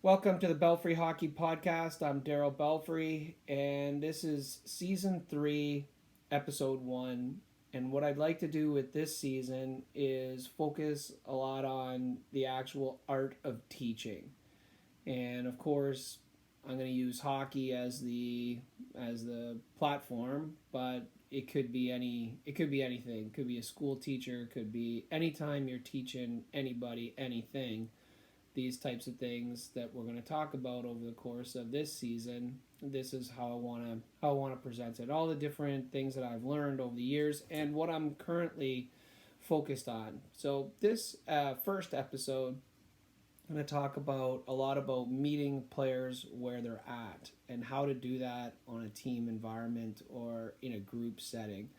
Welcome to the Belfry Hockey Podcast. I'm Daryl Belfry, and this is season 3, episode 1. And what I'd like to do with this season is focus a lot on the actual art of teaching. And of course, I'm going to use hockey as the platform, but it could be anything. It could be a school teacher, it could be anytime you're teaching anybody anything. These types of things that we're going to talk about over the course of this season. This is how I want to present it. All the different things that I've learned over the years and what I'm currently focused on. So this first episode, I'm going to talk about a lot about meeting players where they're at and how to do that on a team environment or in a group setting.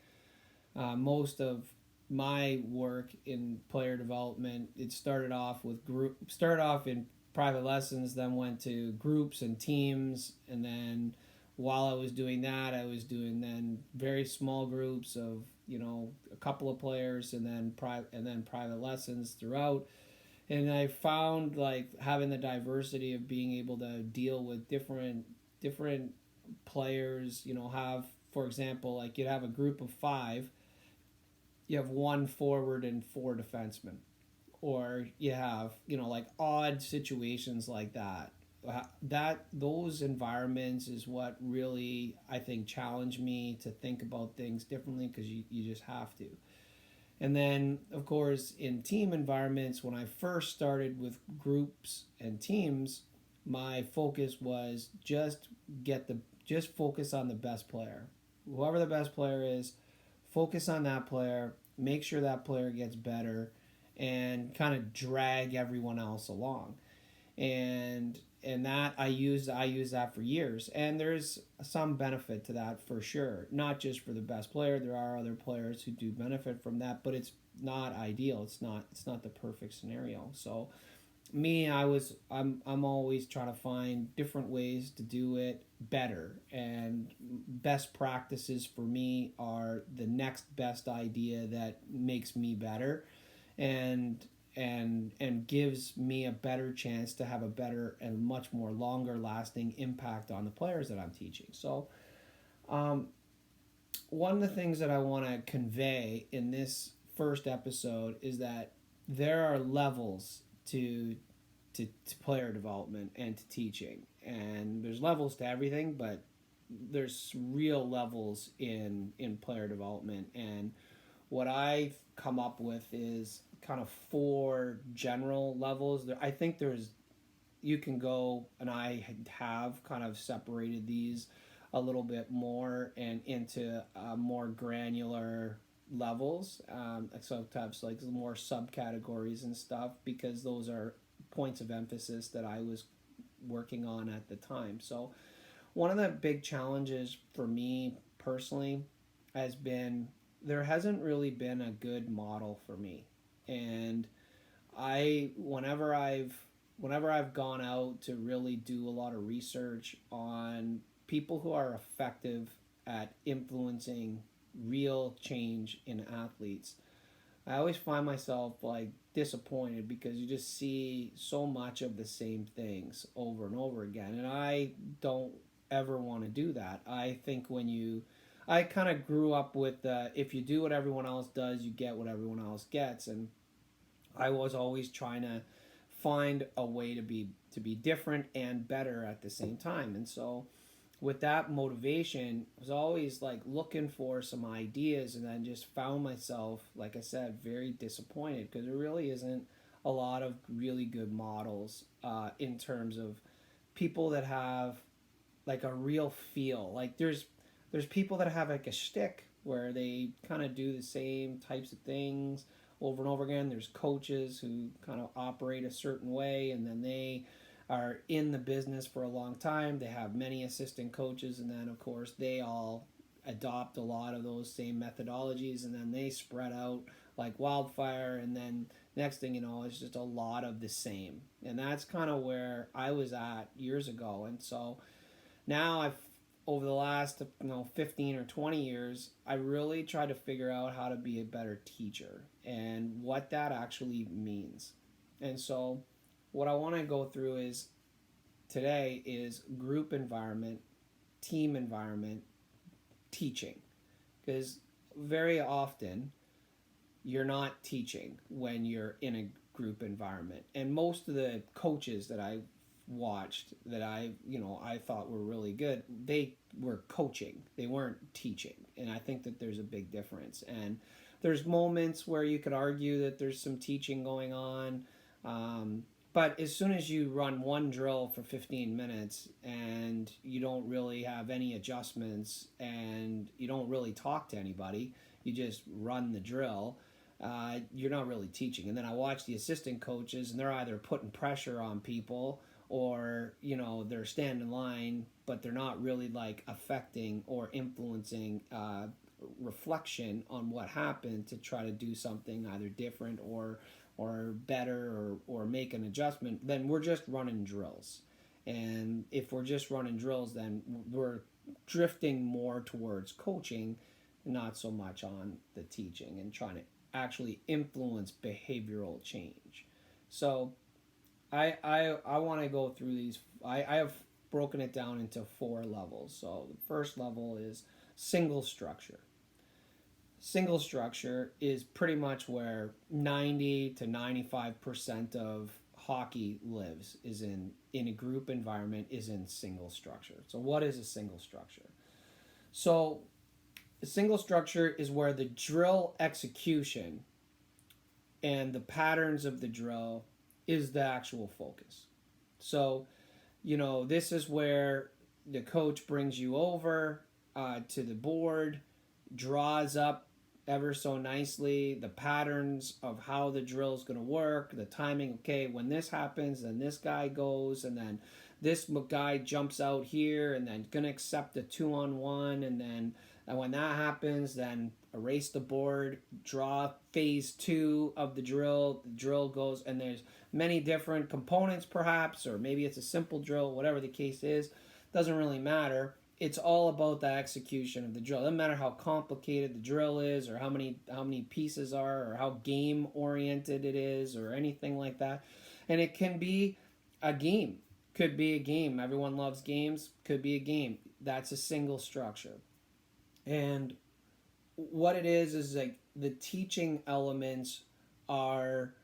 Most of my work in player development, it started off in private lessons, then went to groups and teams, and then while I was doing that, I was doing then very small groups of a couple of players, and then private lessons throughout. And I found like having the diversity of being able to deal with different players. Have, for example, like you'd have a group of 5, you have one forward and 4 defensemen, or you have like odd situations like that. That those environments is what really I think challenge me to think about things differently, because you just have to. And then of course in team environments, when I first started with groups and teams, my focus was just focus on the best player. Whoever the best player is, focus on that player, make sure that player gets better, and kind of drag everyone else along. And that I use that for years, and there's some benefit to that for sure. Not just for the best player, there are other players who do benefit from that, but it's not ideal. It's not the perfect scenario. So me, I'm always trying to find different ways to do it better, and best practices for me are the next best idea that makes me better, and and gives me a better chance to have a better and much more longer lasting impact on the players that I'm teaching. So um, one of the things that I want to convey in this first episode is that there are levels to player development and to teaching, and there's levels to everything, but there's real levels in player development. And what I've come up with is kind of 4 general levels. I think there's you can go, and I have kind of separated these a little bit more and into more granular levels. Sometimes like more subcategories and stuff, because those are points of emphasis that I was working on at the time. So one of the big challenges for me personally has been there hasn't really been a good model for me. And I whenever I've gone out to really do a lot of research on people who are effective at influencing real change in athletes, I always find myself like disappointed, because you just see so much of the same things over and over again, and I don't ever want to do that. I think I kind of grew up with if you do what everyone else does, you get what everyone else gets, and I was always trying to find a way to be different and better at the same time. And so with that motivation, I was always like looking for some ideas, and then just found myself, like I said, very disappointed, because there really isn't a lot of really good models in terms of people that have like a real feel. Like there's people that have like a shtick where they kind of do the same types of things over and over again. There's coaches who kind of operate a certain way, and then they are in the business for a long time. They have many assistant coaches, and then of course they all adopt a lot of those same methodologies, and then they spread out like wildfire, and then next thing you know, it's just a lot of the same. And that's kind of where I was at years ago. And so now I've over the last 15 or 20 years, I really try to figure out how to be a better teacher and what that actually means. And so what I want to go through is today is group environment, team environment, teaching. Because very often you're not teaching when you're in a group environment. And most of the coaches that I watched that I thought were really good, they were coaching. They weren't teaching. And I think that there's a big difference. And there's moments where you could argue that there's some teaching going on. But as soon as you run one drill for 15 minutes and you don't really have any adjustments and you don't really talk to anybody, you just run the drill, you're not really teaching. And then I watch the assistant coaches, and they're either putting pressure on people or they're standing in line, but they're not really like affecting or influencing reflection on what happened to try to do something either different or better or make an adjustment. Then we're just running drills. And if we're just running drills, then we're drifting more towards coaching, not so much on the teaching and trying to actually influence behavioral change. So I want to go through these. I have broken it down into 4 levels. So the first level is single structure. Single structure is pretty much where 90 to 95% of hockey lives, is in a group environment, is in single structure. So what is a single structure? So a single structure is where the drill execution and the patterns of the drill is the actual focus. So, this is where the coach brings you over to the board, draws up ever so nicely the patterns of how the drill is going to work, the timing. Okay, when this happens, then this guy goes, and then this guy jumps out here, and then going to accept a 2-on-1, and then when that happens, then erase the board, draw phase 2 of the drill. The drill goes, and there's many different components, perhaps, or maybe it's a simple drill. Whatever the case is, doesn't really matter. It's all about the execution of the drill. It doesn't matter how complicated the drill is, or how many pieces are, or how game oriented it is, or anything like that. And it can be a game. Could be a game. Everyone loves games. Could be a game. That's a single structure. And what it is like the teaching elements are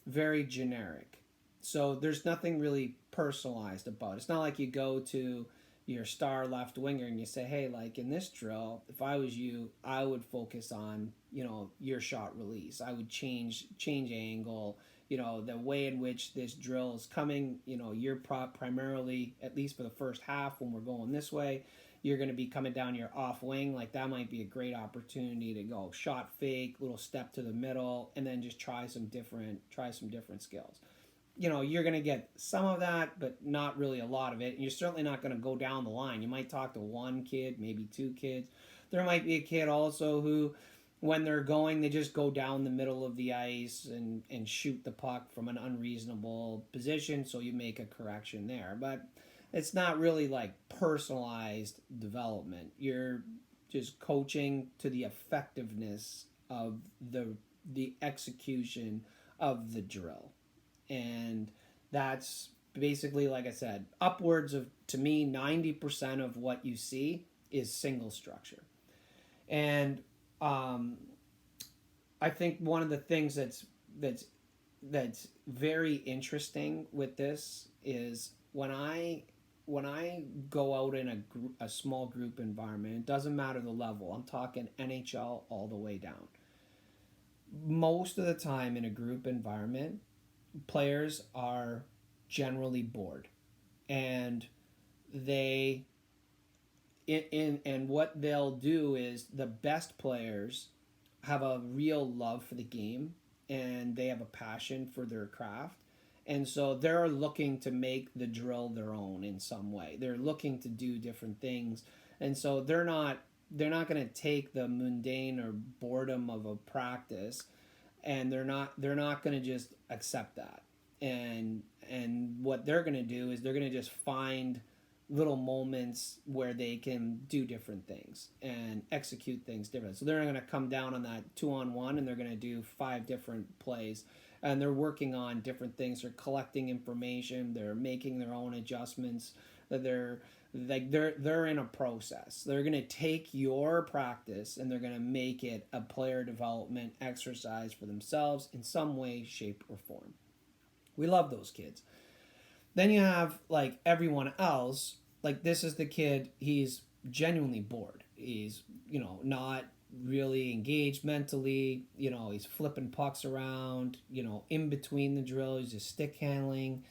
very generic. So there's nothing really personalized about it. It's not like you go to your star left winger and you say, hey, like in this drill, if I was you, I would focus on, your shot release. I would change angle, the way in which this drill is coming. You're primarily, at least for the first half when we're going this way, you're going to be coming down your off wing. Like that might be a great opportunity to go shot fake, little step to the middle, and then just try some different skills. You're going to get some of that, but not really a lot of it. And you're certainly not going to go down the line. You might talk to one kid, maybe 2 kids. There might be a kid also who, when they're going, they just go down the middle of the ice and shoot the puck from an unreasonable position, so you make a correction there. But it's not really like personalized development. You're just coaching to the effectiveness of the execution of the drill. And that's basically, like I said, upwards of, to me, 90% of what you see is single structure. And I think one of the things that's very interesting with this is when I go out in a small group environment, it doesn't matter the level. I'm talking NHL all the way down. Most of the time in a group environment, players are generally bored, and and what they'll do is the best players have a real love for the game, and they have a passion for their craft, and so they're looking to make the drill their own in some way. They're looking to do different things, and so they're not going to take the mundane or boredom of a practice, and they're not going to just accept that. And what they're going to do is they're going to just find little moments where they can do different things and execute things different. So they're going to come down on that 2-on-1, and they're going to do 5 different plays, and they're working on different things. They're collecting information. They're making their own adjustments. They're in a process. They're going to take your practice and they're going to make it a player development exercise for themselves in some way, shape, or form. We love those kids. Then you have like everyone else. Like this is the kid, he's genuinely bored. He's, not really engaged mentally. He's flipping pucks around, in between the drills, he's just stick handling.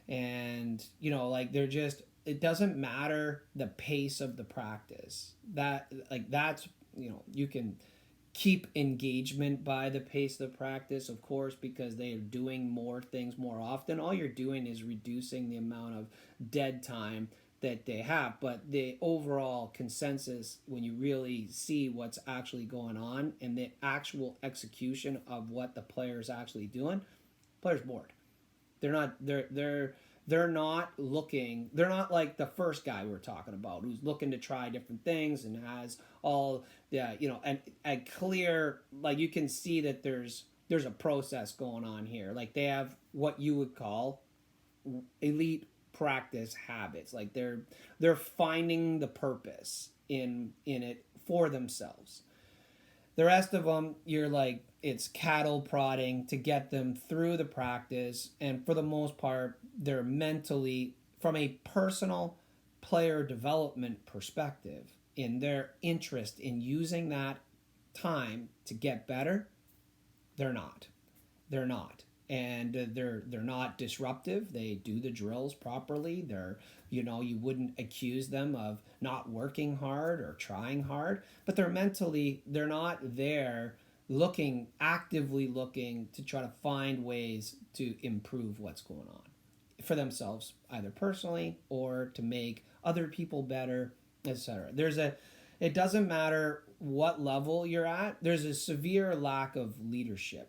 And, like they're just, it doesn't matter the pace of the practice. That's, you can keep engagement by the pace of the practice, of course, because they are doing more things more often. All you're doing is reducing the amount of dead time that they have. But the overall consensus, when you really see what's actually going on and the actual execution of what the player's actually doing, player's bored. They're not looking, they're not like the first guy we're talking about who's looking to try different things and has all and a clear, like you can see that there's a process going on here. Like they have what you would call elite practice habits. Like they're finding the purpose in it for themselves. The rest of them, you're like, it's cattle prodding to get them through the practice. And for the most part, they're mentally, from a personal player development perspective, in their interest in using that time to get better, they're not. They're not. And they're not disruptive. They do the drills properly. You wouldn't accuse them of not working hard or trying hard, but they're not there actively looking to try to find ways to improve what's going on for themselves, either personally or to make other people better, etc. It doesn't matter what level you're at, there's a severe lack of leadership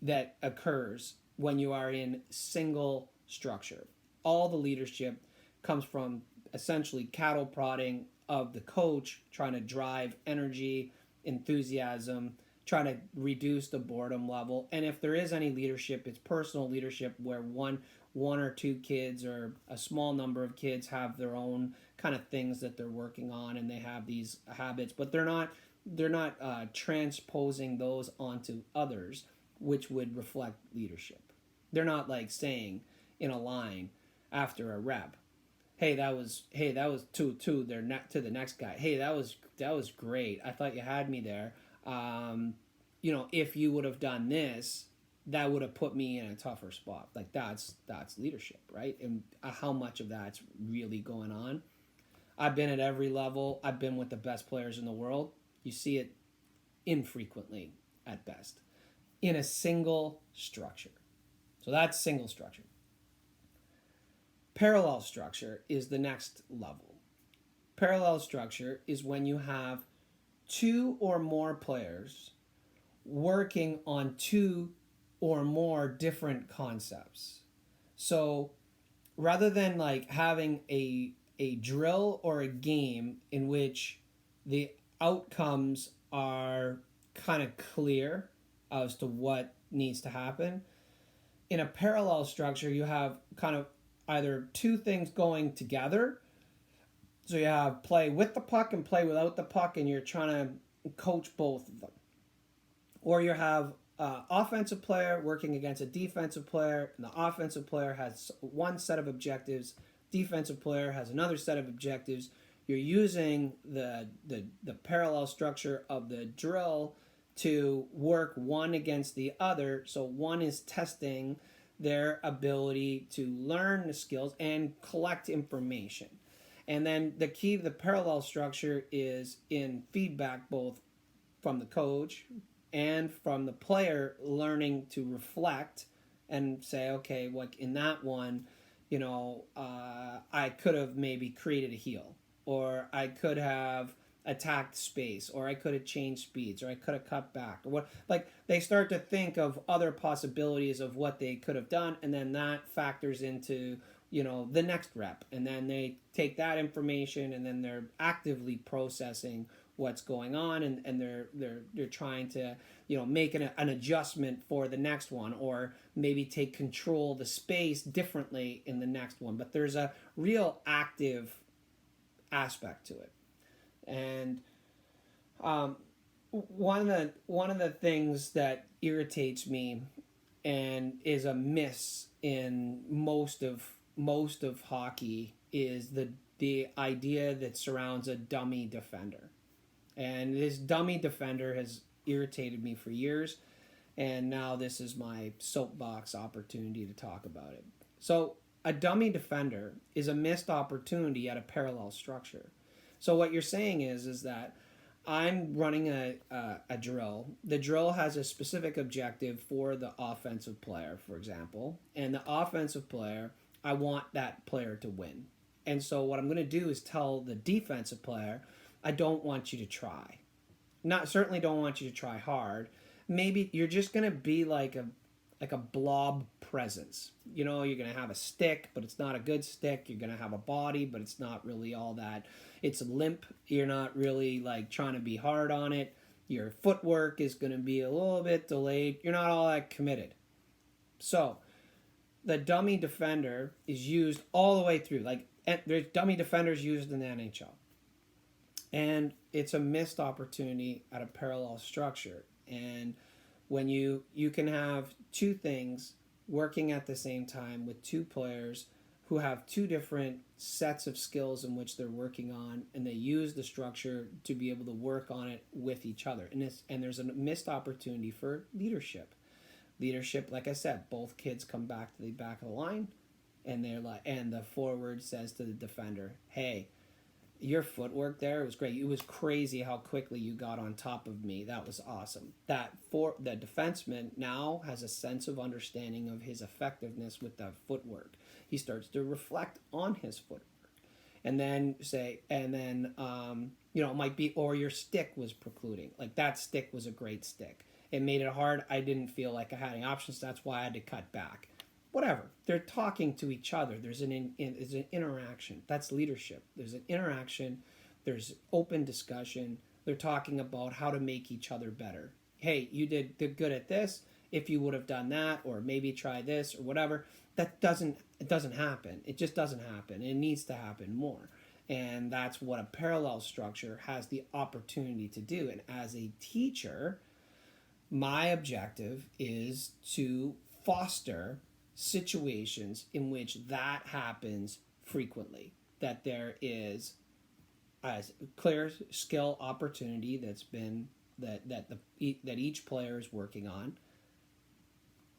that occurs when you are in single structure. All the leadership comes from essentially cattle prodding of the coach, trying to drive energy, enthusiasm, trying to reduce the boredom level. And if there is any leadership, it's personal leadership where one or two kids or a small number of kids have their own kind of things that they're working on and they have these habits, but they're not transposing those onto others, which would reflect leadership. They're not like saying in a line after a rep, hey, that was 2-2. They're not to the next guy. Hey, that was great. I thought you had me there. If you would have done this, that would have put me in a tougher spot. Like that's leadership, right? And how much of that's really going on? I've been at every level. I've been with the best players in the world. You see it infrequently at best in a single structure. So that's single structure. Parallel structure is the next level. Parallel structure is when you have two or more players working on two or more different concepts. So rather than like having a drill or a game in which the outcomes are kind of clear as to what needs to happen, in a parallel structure you have kind of either two things going together. So you have play with the puck and play without the puck, and you're trying to coach both of them. Or you have offensive player working against a defensive player, and the offensive player has one set of objectives, defensive player has another set of objectives. You're using the parallel structure of the drill to work one against the other. So one is testing their ability to learn the skills and collect information. And then the key to the parallel structure is in feedback, both from the coach and from the player, learning to reflect and say, okay, like in that one, I could have maybe created a heel, or I could have attacked space, or I could have changed speeds, or I could have cut back, or what. Like they start to think of other possibilities of what they could have done, and then that factors into the next rep, and then they take that information and then they're actively processing what's going on, and they're trying to, make an adjustment for the next one, or maybe take control of the space differently in the next one. But there's a real active aspect to it. And one of the things that irritates me and is a miss in most of hockey is the idea that surrounds a dummy defender. And this dummy defender has irritated me for years, and now this is my soapbox opportunity to talk about it. So, a dummy defender is a missed opportunity at a parallel structure. So what you're saying is that I'm running a drill. The drill has a specific objective for the offensive player, for example, and the offensive player, I want that player to win. And so what I'm going to do is tell the defensive player, I don't want you to try. Not certainly don't want you to try hard. Maybe you're just going to be like a blob presence. You're going to have a stick, but it's not a good stick. You're going to have a body, but it's not really all that. It's limp. You're not really like trying to be hard on it. Your footwork is going to be a little bit delayed. You're not all that committed. So the dummy defender is used all the way through. Like, there's dummy defenders used in the NHL. And it's a missed opportunity at a parallel structure. And when you can have two things working at the same time with two players who have two different sets of skills in which they're working on, and they use the structure to be able to work on it with each other. And there's a missed opportunity for leadership. Leadership, like I said, both kids come back to the back of the line, and the forward says to the defender, "Hey, your footwork there was great. It was crazy how quickly you got on top of me. That was awesome." The defenseman now has a sense of understanding of his effectiveness with that footwork. He starts to reflect on his footwork, and then it might be, or your stick was precluding. Like, that stick was a great stick. It made it hard. I didn't feel like I had any options. That's why I had to cut back. Whatever. They're talking to each other. There's an interaction. That's leadership. There's an interaction. There's open discussion. They're talking about how to make each other better. Hey, you did good at this. If you would have done that, or maybe try this, or whatever. It doesn't happen. It just doesn't happen. It needs to happen more. And that's what a parallel structure has the opportunity to do. And as a teacher, my objective is to foster situations in which that happens frequently, that there is a clear skill opportunity that's been that each player is working on,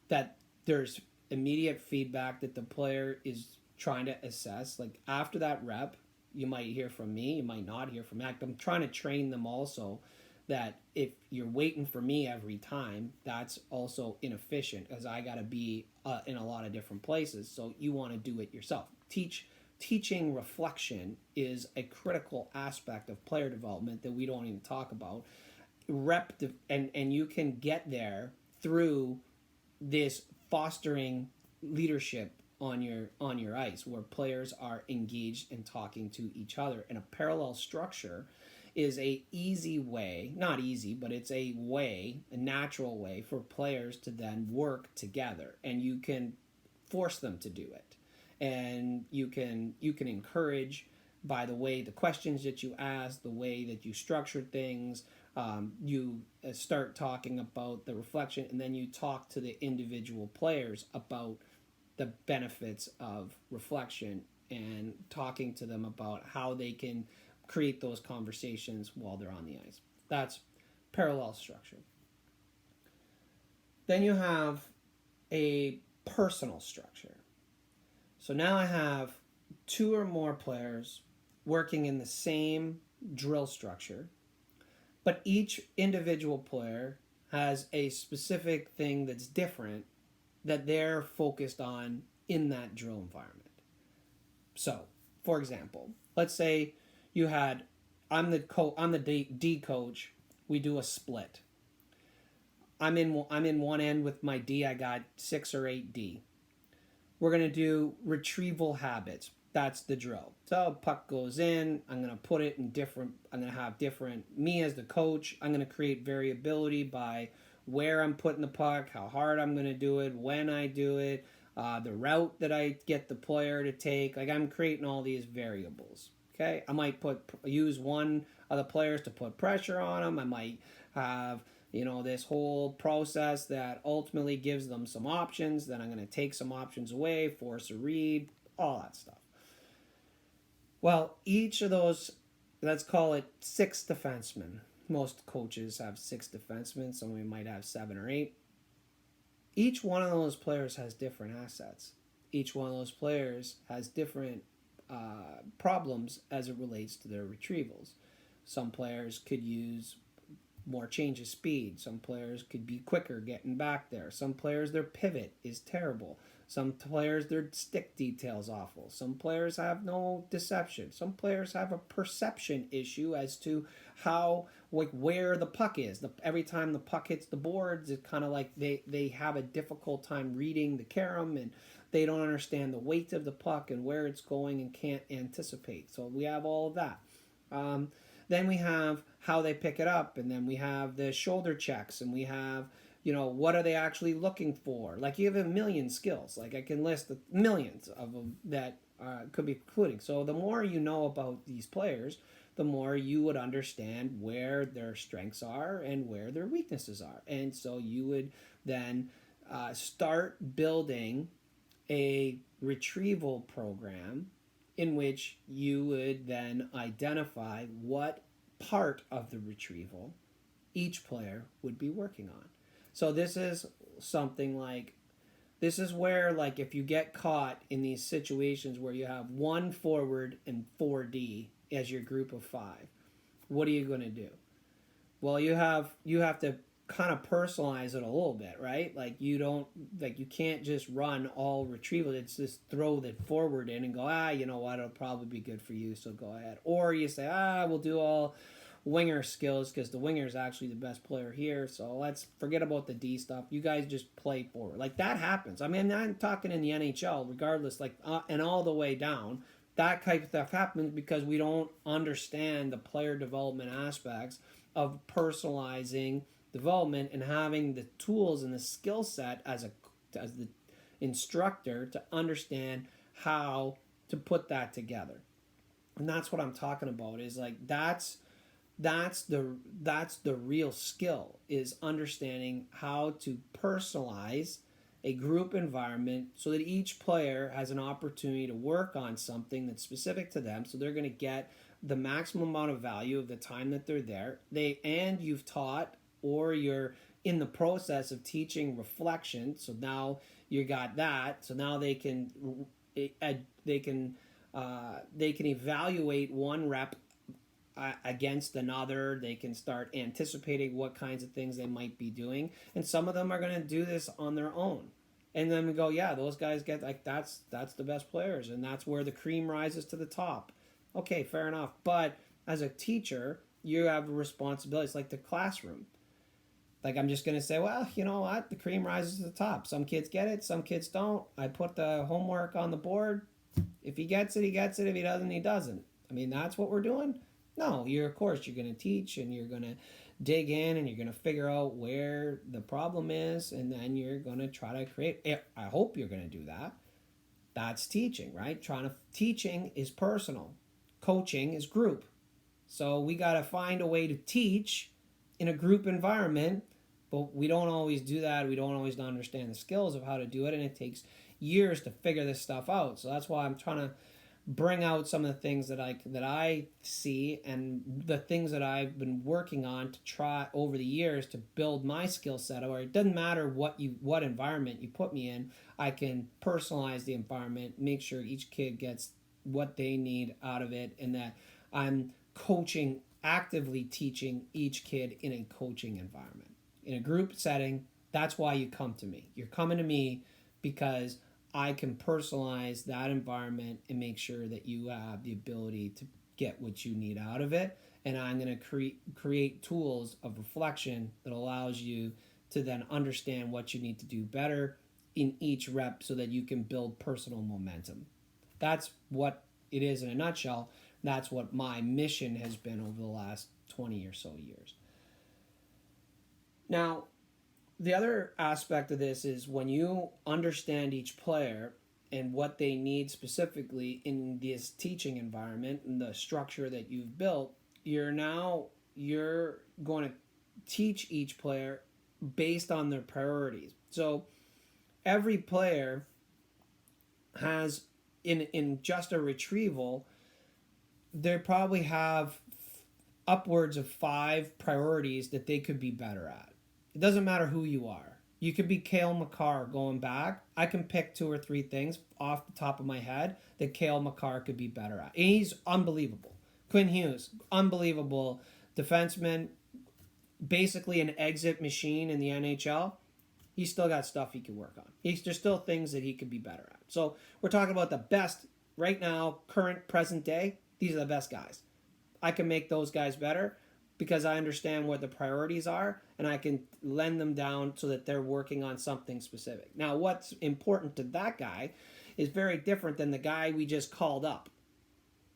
that there's immediate feedback that the player is trying to assess. Like, after that rep, you might hear from me, you might not hear from me. I'm trying to train them also that if you're waiting for me every time, that's also inefficient, because I got to be in a lot of different places. So you want to do it yourself. Teaching reflection is a critical aspect of player development that we don't even talk about. And you can get there through this fostering leadership on your ice, where players are engaged in talking to each other. And a parallel structure is a easy way, not easy, but it's a natural way for players to then work together, and you can force them to do it. And you can encourage by the way, the questions that you ask, the way that you structure things. You start talking about the reflection, and then you talk to the individual players about the benefits of reflection, and talking to them about how they can create those conversations while they're on the ice. That's parallel structure. Then you have a personal structure. So now I have two or more players working in the same drill structure, but each individual player has a specific thing that's different that they're focused on in that drill environment. So, for example, let's say I'm the D coach. We do a split. I'm in one end with my D. I got 6 or 8 D. We're gonna do retrieval habits. That's the drill. So puck goes in. I'm gonna put it in different. I'm gonna have different. Me as the coach, I'm gonna create variability by where I'm putting the puck, how hard I'm gonna do it, when I do it, the route that I get the player to take. Like I'm creating all these variables. Okay, I might use one of the players to put pressure on them. I might have this whole process that ultimately gives them some options. Then I'm going to take some options away, force a read, all that stuff. Well, each of those, let's call it 6 defensemen. Most coaches have 6 defensemen. Some might have 7 or 8. Each one of those players has different assets. Each one of those players has different problems as it relates to their retrievals. Some players could use more change of speed. Some players could be quicker getting back there. Some players, their pivot is terrible. Some players, their stick detail's awful. Some players have no deception. Some players have a perception issue as to how, like, where the puck is. Every time the puck hits the boards, it's kind of like they have a difficult time reading the carom, and they don't understand the weight of the puck and where it's going and can't anticipate. So we have all of that. Then we have how they pick it up, and then we have the shoulder checks, and we have, what are they actually looking for? Like, you have a million skills. Like, I can list millions of them that could be including. So the more you know about these players, the more you would understand where their strengths are and where their weaknesses are. And so you would then start building a retrieval program in which you would then identify what part of the retrieval each player would be working on. So this is something like, this is where, like, if you get caught in these situations where you have 1 forward and 4D as your group of 5, what are you going to do? Well, you have to kind of personalize it a little bit, right? Like, you can't just run all retrieval. It's just throw the forward in and go, you know what, it'll probably be good for you, so go ahead. Or you say, we'll do all winger skills because the winger is actually the best player here, so let's forget about the D stuff. You guys just play forward. Like, that happens. I mean, I'm talking in the NHL, regardless, like, and all the way down. That type of stuff happens because we don't understand the player development aspects of personalizing development and having the tools and the skill set as the instructor to understand how to put that together. And that's what I'm talking about, is like that's the real skill, is understanding how to personalize a group environment so that each player has an opportunity to work on something that's specific to them, so they're going to get the maximum amount of value of the time that they're there. And you've taught, or you're in the process of teaching reflection, so now you got that, so now they can evaluate one rep against another. They can start anticipating what kinds of things they might be doing, and some of them are going to do this on their own, and then we go, those guys get, like, that's the best players, and that's where the cream rises to the top. Okay, fair enough. But as a teacher, you have a responsibility. It's like the classroom. Like, I'm just going to say, well, you know what? The cream rises to the top. Some kids get it, some kids don't. I put the homework on the board. If he gets it, he gets it. If he doesn't, he doesn't. I mean, that's what we're doing? No, of course, you're going to teach, and you're going to dig in, and you're going to figure out where the problem is, and then you're going to try to create. I hope you're going to do that. That's teaching, right? Teaching is personal. Coaching is group. So we got to find a way to teach in a group environment, but we don't always do that. We don't always understand the skills of how to do it, and it takes years to figure this stuff out. So that's why I'm trying to bring out some of the things that I see, and the things that I've been working on to try over the years to build my skill set. Or it doesn't matter what environment you put me in, I can personalize the environment, make sure each kid gets what they need out of it, and that I'm coaching, actively teaching each kid in a coaching environment. In a group setting, that's why you come to me. You're coming to me because I can personalize that environment and make sure that you have the ability to get what you need out of it. And I'm going to create tools of reflection that allows you to then understand what you need to do better in each rep so that you can build personal momentum. That's what it is in a nutshell. That's what my mission has been over the last 20 or so years. Now, the other aspect of this is when you understand each player and what they need specifically in this teaching environment and the structure that you've built, you're going to teach each player based on their priorities. So every player has in just a retrieval, they probably have upwards of 5 priorities that they could be better at. It doesn't matter who you are. You could be Cale Makar going back. I can pick 2 or 3 things off the top of my head that Cale Makar could be better at. And he's unbelievable. Quinn Hughes, unbelievable defenseman, basically an exit machine in the NHL. He's still got stuff he can work on. There's still things that he could be better at. So we're talking about the best right now, current, present day. These are the best guys. I can make those guys better because I understand what the priorities are, and I can lend them down so that they're working on something specific. Now, what's important to that guy is very different than the guy we just called up.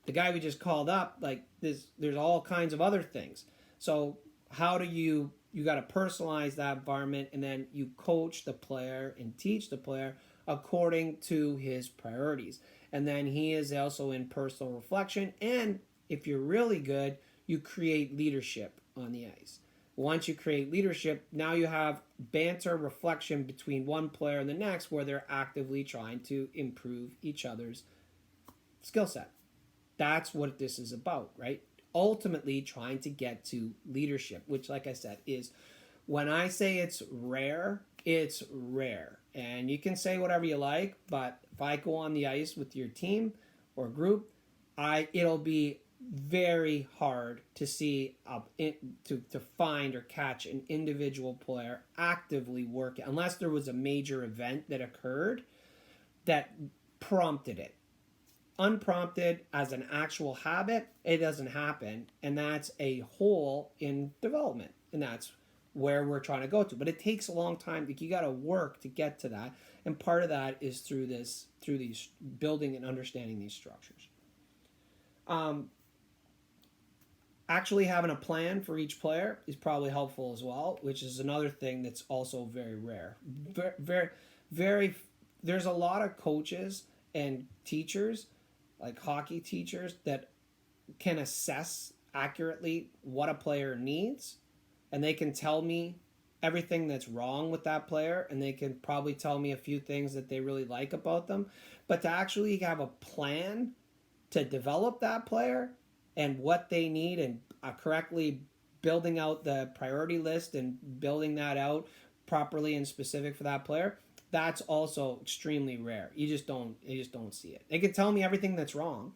The guy we just called up, like there's all kinds of other things. So how do you got to personalize that environment, and then you coach the player and teach the player according to his priorities. And then he is also in personal reflection, and if you're really good, you create leadership on the ice. Once you create leadership, now you have banter, reflection between one player and the next where they're actively trying to improve each other's skill set. That's what this is about, right? Ultimately trying to get to leadership, which, like I said, is when I say it's rare, it's rare. And you can say whatever you like, but if I go on the ice with your team or group, it'll be very hard to see to find or catch an individual player actively working unless there was a major event that occurred that prompted it. Unprompted as an actual habit, it doesn't happen, and that's a hole in development, and that's where we're trying to go to. But it takes a long time. You got to work to get to that, and part of that is through these building and understanding these structures. Actually having a plan for each player is probably helpful as well, which is another thing that's also very rare. Very, very. There's a lot of coaches and teachers, like hockey teachers, that can assess accurately what a player needs, and they can tell me everything that's wrong with that player, and they can probably tell me a few things that they really like about them. But to actually have a plan to develop that player and what they need, and correctly building out the priority list and building that out properly and specific for that player, that's also extremely rare. You just don't see it. They can tell me everything that's wrong,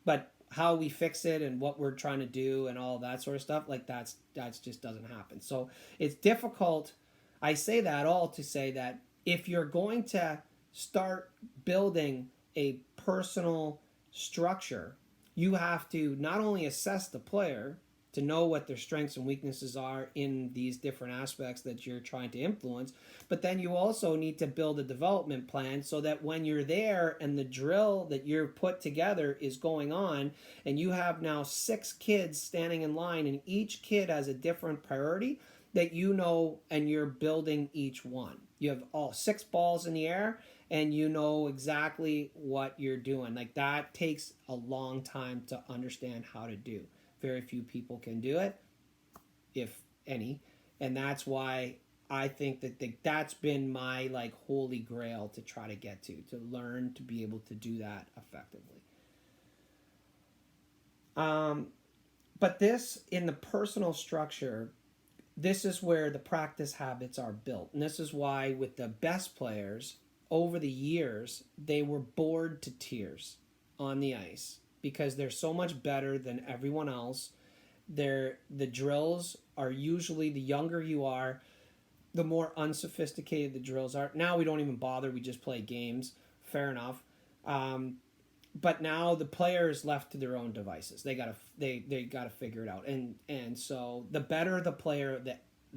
but how we fix it and what we're trying to do and all that sort of stuff, like that's just doesn't happen. So it's difficult. I say that all to say that if you're going to start building a personal structure, you have to not only assess the player to know what their strengths and weaknesses are in these different aspects that you're trying to influence, but then you also need to build a development plan so that when you're there and the drill that you're put together is going on, and you have now 6 kids standing in line and each kid has a different priority, that you know, and you're building each one. You have all 6 balls in the air and you know exactly what you're doing. Like, that takes a long time to understand how to do. Very few people can do it, if any, and that's why I think that that's been my like holy grail to try to get to learn to be able to do that effectively. But this, in the personal structure, this is where the practice habits are built, and this is why with the best players over the years, they were bored to tears on the ice because they're so much better than everyone else. The drills are usually, the younger you are, the more unsophisticated the drills are. Now we don't even bother. We just play games. Fair enough. But now the player is left to their own devices. They gotta figure it out. And so the better the player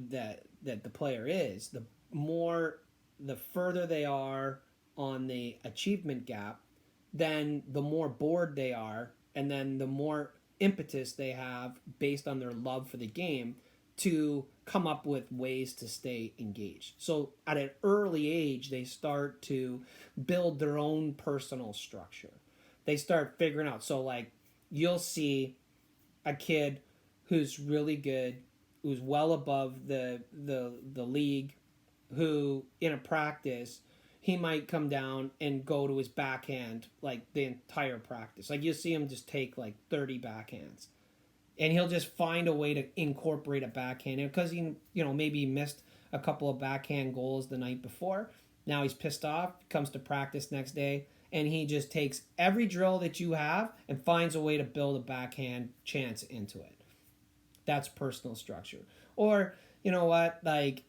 that the player is, the further they are on the achievement gap, then the more bored they are, and then the more impetus they have based on their love for the game to come up with ways to stay engaged. So at an early age, they start to build their own personal structure. They start figuring out. So, like, you'll see a kid who's really good, who's well above the league, who in a practice he might come down and go to his backhand like the entire practice. Like, you'll see him just take like 30 backhands, and he'll just find a way to incorporate a backhand because maybe he missed a couple of backhand goals the night before. Now he's pissed off, comes to practice next day, and he just takes every drill that you have and finds a way to build a backhand chance into it. That's personal structure. Or, you know what, like,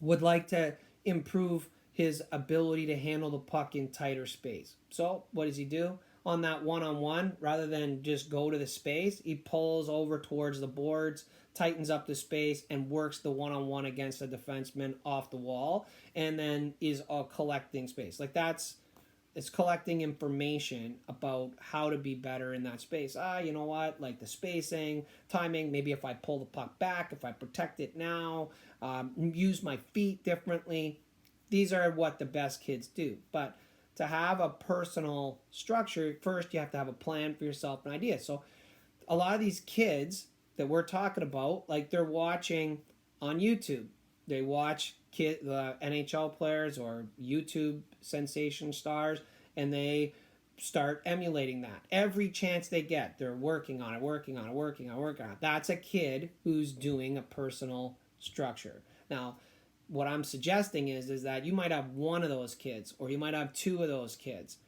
would like to improve his ability to handle the puck in tighter space. So what does he do? On that one-on-one, rather than just go to the space, he pulls over towards the boards, tightens up the space, and works the one-on-one against a defenseman off the wall, and then is collecting space. Like, it's collecting information about how to be better in that space. You know what? Like the spacing, timing, maybe if I pull the puck back, if I protect it now, use my feet differently. These are what the best kids do. But to have a personal structure, first you have to have a plan for yourself, an idea. So a lot of these kids that we're talking about, like, they're watching on YouTube. They watch the NHL players or YouTube sensation stars, and they start emulating that. Every chance they get, they're working on it. That's a kid who's doing a personal structure. Now, what I'm suggesting is that you might have one of those kids, or you might have two of those kids.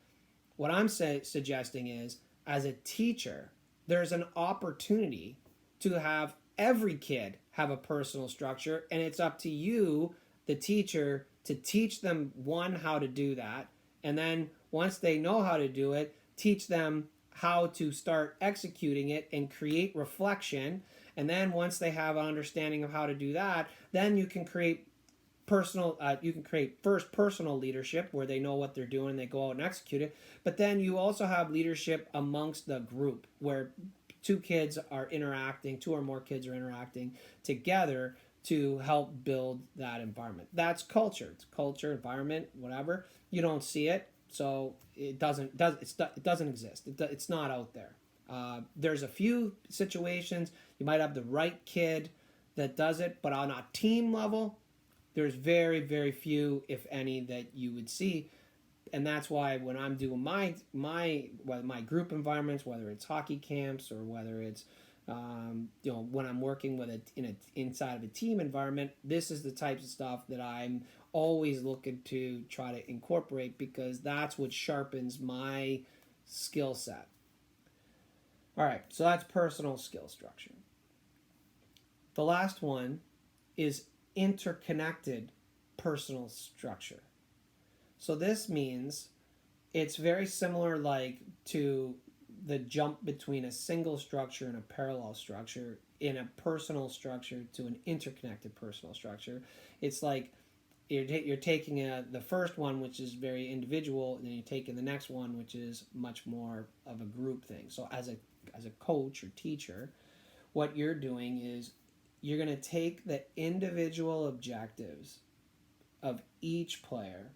What I'm suggesting is, as a teacher, there's an opportunity to have every kid have a personal structure, and it's up to you, the teacher, to teach them, one, how to do that, and then once they know how to do it, teach them how to start executing it and create reflection. And then once they have an understanding of how to do that, then you can create first personal leadership, where they know what they're doing and they go out and execute it. But then you also have leadership amongst the group, where two or more kids are interacting together to help build that environment. That's culture. It's culture, environment, whatever. You don't see it, so it doesn't exist. It's not out there. There's a few situations you might have the right kid that does it, but on a team level, there's very, very few, if any, that you would see. And that's why when I'm doing my group environments, whether it's hockey camps or whether it's when I'm working with inside of a team environment, this is the types of stuff that I'm always looking to try to incorporate, because that's what sharpens my skill set. All right, so that's personal skill structure. The last one is interconnected personal structure. So this means it's very similar to the jump between a single structure and a parallel structure in a personal structure to an interconnected personal structure. It's like you're taking the first one, which is very individual, and then you're taking the next one, which is much more of a group thing. So as a coach or teacher, what you're doing is you're going to take the individual objectives of each player,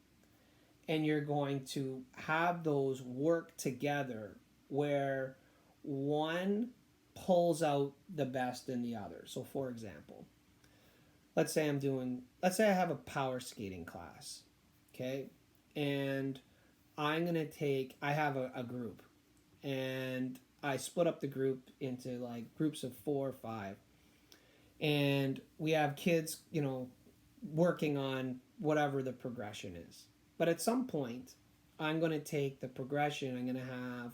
and you're going to have those work together where one pulls out the best in the other. So for example, let's say I have a power skating class, okay? And I have a group, and I split up the group into like groups of 4 or 5. And we have kids, working on whatever the progression is. But at some point, I'm going to take the progression, I'm going to have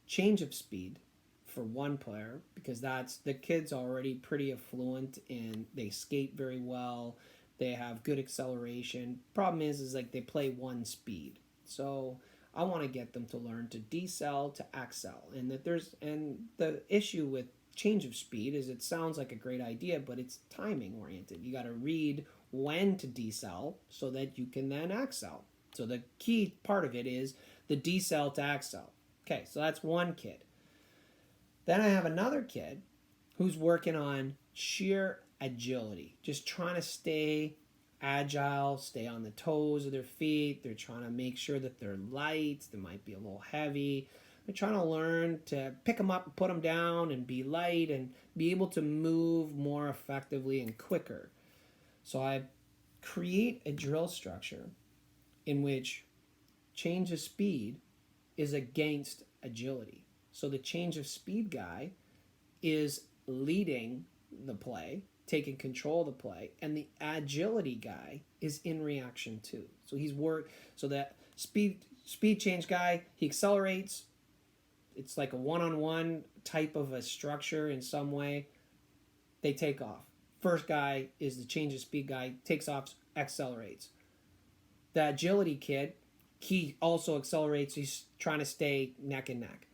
change of speed for one player, because the kid's already pretty affluent and they skate very well. They have good acceleration. Problem is like they play one speed. So I want to get them to learn to decel to accel. And the issue with change of speed is it sounds like a great idea, but it's timing oriented. You got to read when to decel so that you can then accel. So the key part of it is the decel to accel. Okay, so that's one kid. Then I have another kid who's working on sheer agility, just trying to stay agile, stay on the toes of their feet. They're trying to make sure that they're light. They might be a little heavy. They're trying to learn to pick them up and put them down and be light and be able to move more effectively and quicker. So I create a drill structure in which change of speed is against agility. So the change of speed guy is leading the play, taking control of the play, and the agility guy is in reaction too. So he's work. So that speed change guy, he accelerates. It's like a one-on-one type of a structure in some way. They take off. First guy is the change of speed guy, takes off, accelerates. The agility kid, he also accelerates. He's trying to stay neck and neck.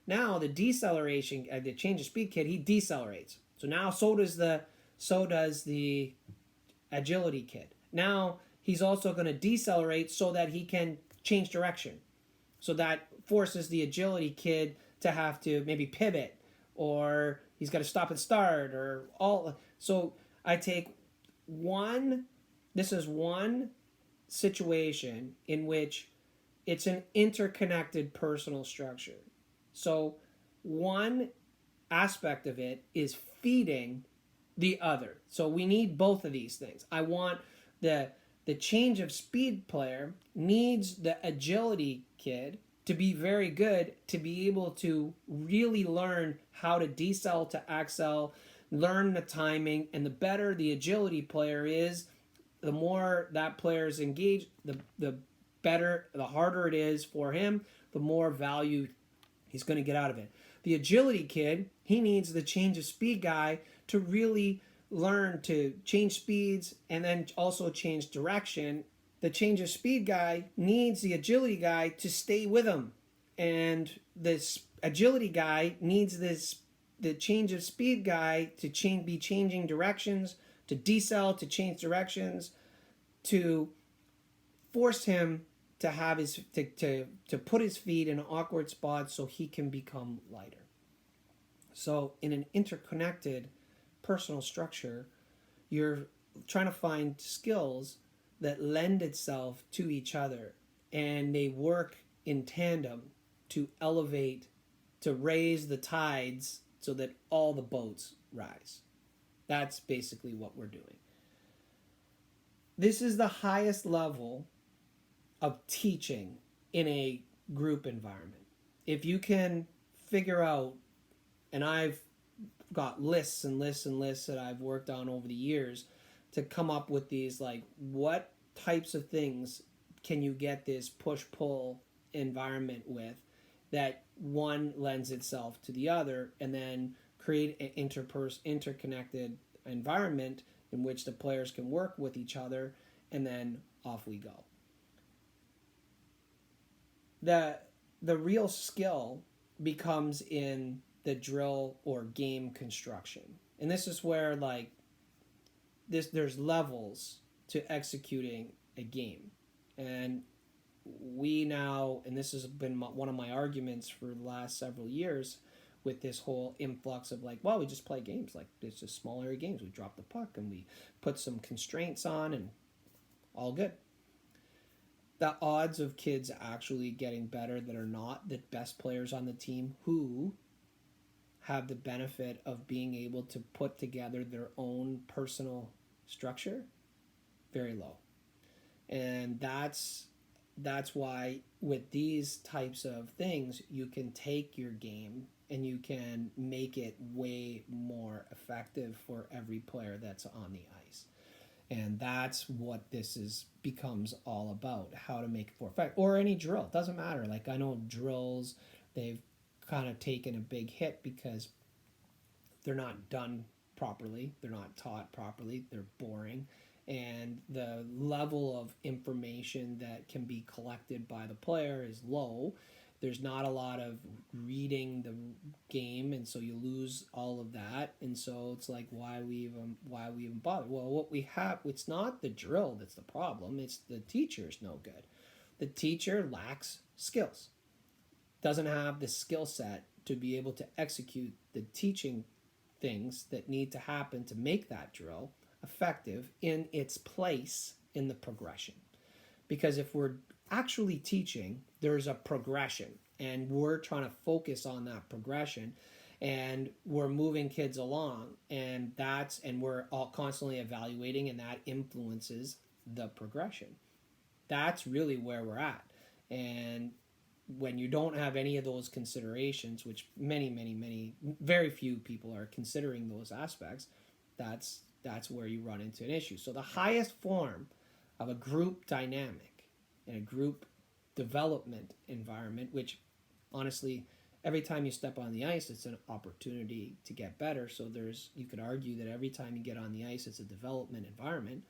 Now the deceleration, the change of speed kid, he decelerates. So now so does the agility kid. Now he's also going to decelerate so that he can change direction. So that forces the agility kid to have to maybe pivot, or he's got to stop and start, or all. So I take one. This is one situation in which it's an interconnected personal structure. So one aspect of it is feeding the other. So we need both of these things. I want the change of speed player needs the agility kid to be very good, to be able to really learn how to decel to accel, learn the timing, and the better the agility player is, the more that player is engaged, the better, the harder it is for him, the more value he's going to get out of it. The agility kid, he needs the change of speed guy to really learn to change speeds and then also change direction. The change of speed guy needs the agility guy to stay with him. And this agility guy needs the change of speed guy to be changing directions, to decel, to change directions, to force him to have his to put his feet in awkward spots so he can become lighter. So in an interconnected personal structure, you're trying to find skills that lend itself to each other, and they work in tandem to elevate, to raise the tides so that all the boats rise. That's basically what we're doing. This is the highest level of teaching in a group environment. If you can figure out, and I've got lists and lists and lists that I've worked on over the years to come up with these, like, what types of things can you get this push-pull environment with that one lends itself to the other, and then create an interconnected environment in which the players can work with each other, and then off we go. The real skill becomes in the drill or game construction. And this is where, like, there's levels to executing a game. And we now, and this has been one of my arguments for the last several years with this whole influx of, like, well, we just play games. Like, it's just small area games. We drop the puck and we put some constraints on and all good. The odds of kids actually getting better that are not the best players on the team who have the benefit of being able to put together their own personal structure, very low. And that's why with these types of things, you can take your game and you can make it way more effective for every player that's on the ice. And that's what this becomes all about, how to make it for effect. Or any drill, doesn't matter. Like, I know drills, they've kind of taken a big hit because they're not done properly, they're not taught properly, they're boring, and the level of information that can be collected by the player is low. There's not a lot of reading the game, and so you lose all of that. And so it's like, why we even bother? Well, what we have, it's not the drill that's the problem. It's the teacher's no good. The teacher lacks skills, doesn't have the skill set to be able to execute the teaching things that need to happen to make that drill effective in its place in the progression. Because if we're actually teaching, there's a progression, and we're trying to focus on that progression, and we're moving kids along, and we're all constantly evaluating, and that influences the progression. That's really where we're at. And when you don't have any of those considerations, which very few people are considering those aspects, that's where you run into an issue. So the highest form of a group dynamic and a group development environment, which honestly, every time you step on the ice, it's an opportunity to get better. So you could argue that every time you get on the ice, it's a development environment.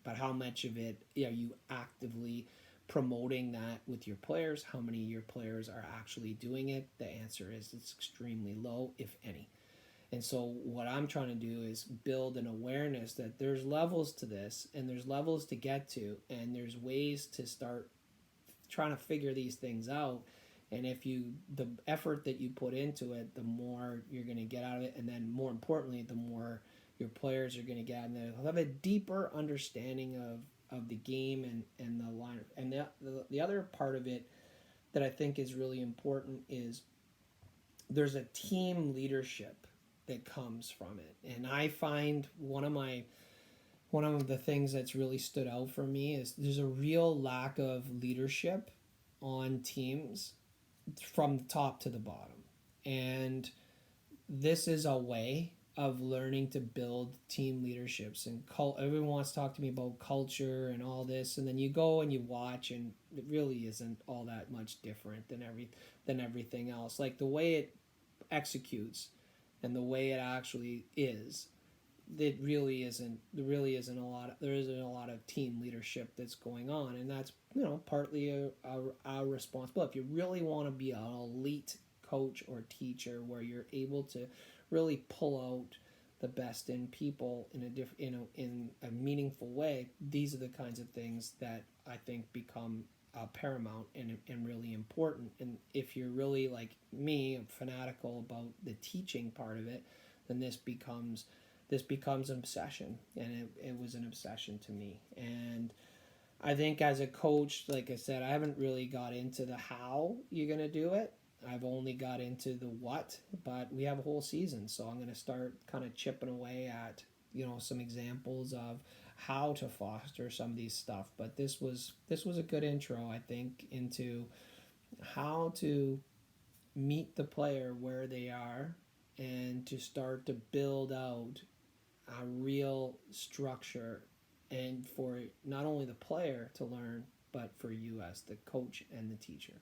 But how much of it are you actively promoting that with your players? How many of your players are actually doing it? The answer is it's extremely low, if any. And so what I'm trying to do is build an awareness that there's levels to this, and there's levels to get to, and there's ways to start trying to figure these things out. And the effort that you put into it, the more you're going to get out of it. And then more importantly, the more your players are going to get, and they'll have a deeper understanding of the game and the line. And the other part of it that I think is really important is there's a team leadership that comes from it. And I find one of the things that's really stood out for me is there's a real lack of leadership on teams from the top to the bottom. And this is a way of learning to build team leaderships, and everyone wants to talk to me about culture and all this, and then you go and you watch, and it really isn't all that much different than everything else. Like the way it executes and the way it actually is, it really isn't. There isn't a lot of team leadership that's going on, and that's partly our responsibility. If you really want to be an elite coach or teacher, where you're able to really pull out the best in people in a meaningful way, these are the kinds of things that I think become paramount and really important. And if you're really like me, fanatical about the teaching part of it, then this becomes an obsession, and it was an obsession to me. And I think as a coach, like I said, I haven't really got into the how you're going to do it. I've only got into the what, but we have a whole season, so I'm going to start kind of chipping away at some examples of how to foster some of these stuff. But this was a good intro, I think, into how to meet the player where they are and to start to build out a real structure, and for not only the player to learn, but for you as the coach and the teacher.